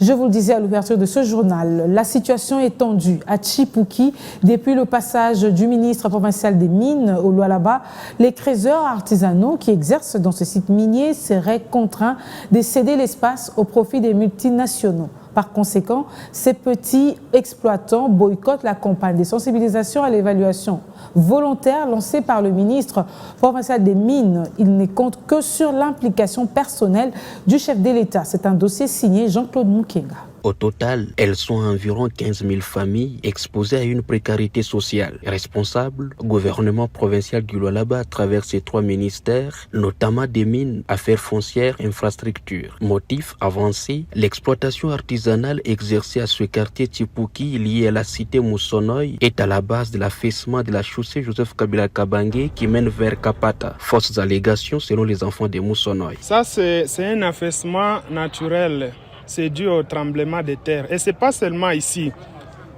Je vous le disais à l'ouverture de ce journal, la situation est tendue à Tchipouki. Depuis le passage du ministre provincial des Mines au Lualaba, les creuseurs artisanaux qui exercent dans ce site minier seraient contraints de céder l'espace au profit des multinationaux. Par conséquent, ces petits exploitants boycottent la campagne de sensibilisation à l'évaluation volontaire lancée par le ministre provincial des Mines. Il ne compte que sur l'implication personnelle du chef de l'État. C'est un dossier signé Jean-Claude Mukenga. Au total, elles sont environ 15 000 familles exposées à une précarité sociale. Responsable, gouvernement provincial du Lualaba à travers ses 3 ministères, notamment des mines, affaires foncières, infrastructures. Motif avancé, l'exploitation artisanale exercée à ce quartier Tchipouki lié à la cité Moussonoï est à la base de l'affaissement de la chaussée Joseph Kabila Kabange qui mène vers Kapata. Fausses allégations selon les enfants de Moussonoï. Ça, c'est un affaissement naturel. C'est dû au tremblement de terre. Et ce n'est pas seulement ici.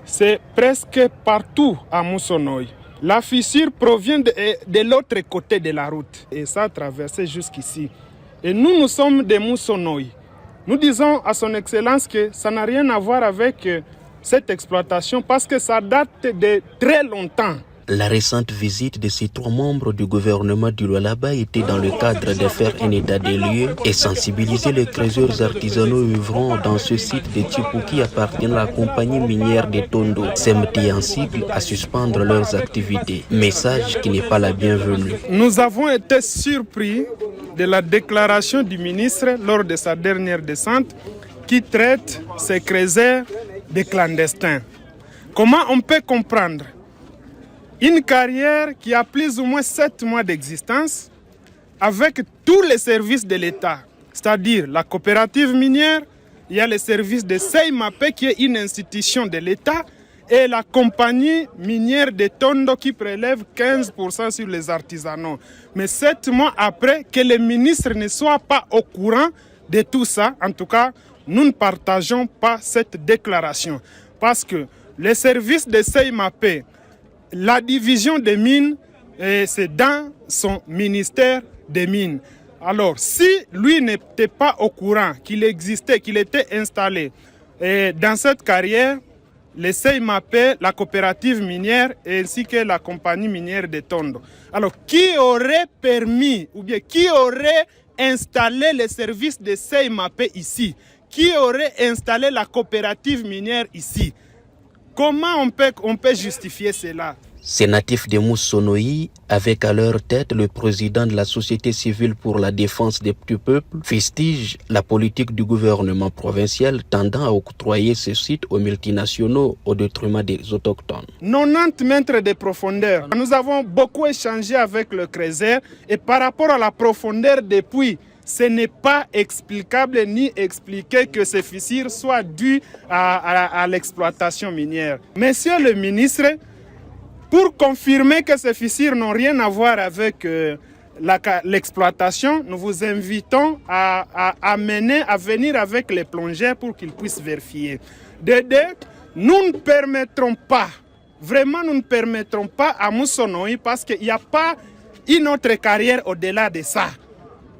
C'est presque partout à Moussonoï. La fissure provient de l'autre côté de la route. Et ça a traversé jusqu'ici. Et nous sommes des Moussonoï. Nous disons à son Excellence que ça n'a rien à voir avec cette exploitation parce que ça date de très longtemps. La récente visite de ces 3 membres du gouvernement du Lualaba était dans le cadre de faire un état des lieux et sensibiliser les creuseurs artisanaux œuvrant dans ce site de Tchipouki appartenant à la compagnie minière de Tondo, SEMTI en sigle, à suspendre leurs activités. Message qui n'est pas la bienvenue. Nous avons été surpris de la déclaration du ministre lors de sa dernière descente qui traite ces creuseurs de clandestins. Comment on peut comprendre une carrière qui a plus ou moins 7 mois d'existence avec tous les services de l'État, c'est-à-dire la coopérative minière, il y a les services de Seimapé qui est une institution de l'État et la compagnie minière de Tondo qui prélève 15% sur les artisanaux. Mais 7 mois après, que les ministres ne soient pas au courant de tout ça, en tout cas, nous ne partageons pas cette déclaration. Parce que les services de Seimapé, la division des mines, c'est dans son ministère des mines. Alors, si lui n'était pas au courant qu'il existait, qu'il était installé dans cette carrière, le Seimapé, la coopérative minière ainsi que la compagnie minière de Tondo. Alors, qui aurait permis ou bien qui aurait installé les services de Seimapé ici? Qui aurait installé la coopérative minière ici? Comment on peut justifier cela? Ces natifs de Moussonoï, avec à leur tête le président de la société civile pour la défense des petits peuples, fustigent la politique du gouvernement provincial tendant à octroyer ce site aux multinationaux au détriment des autochtones. 90 mètres de profondeur. Nous avons beaucoup échangé avec le creuseur et par rapport à la profondeur des puits, ce n'est pas explicable ni expliqué que ces fissures soient dues à l'exploitation minière. Monsieur le ministre, pour confirmer que ces fissures n'ont rien à voir avec l'exploitation, nous vous invitons à venir avec les plongeurs pour qu'ils puissent vérifier. Nous ne permettrons pas, vraiment nous ne permettrons pas à Moussonoï parce qu'il n'y a pas une autre carrière au-delà de ça.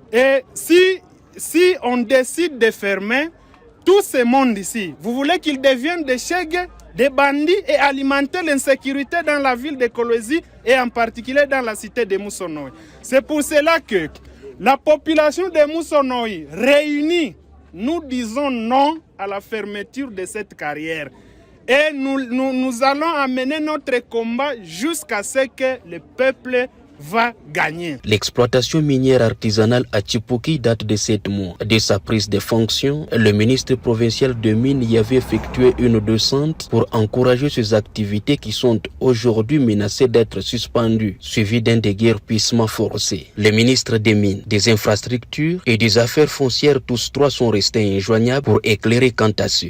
Et si on décide de fermer tout ce monde ici, vous voulez qu'ils deviennent des chègues, des bandits et alimenter l'insécurité dans la ville de Kolwezi et en particulier dans la cité de Moussonoï. C'est pour cela que la population de Moussonoï réunie, nous disons non à la fermeture de cette carrière. Et nous allons amener notre combat jusqu'à ce que le peuple va gagner. L'exploitation minière artisanale à Tchipouki date de 7 mois. Dès sa prise de fonction, le ministre provincial de Mines y avait effectué une descente pour encourager ces activités qui sont aujourd'hui menacées d'être suspendues, suivies d'un déguerpissement forcé. Le ministre des Mines, des Infrastructures et des Affaires foncières, tous 3 sont restés injoignables pour éclairer quant à ce.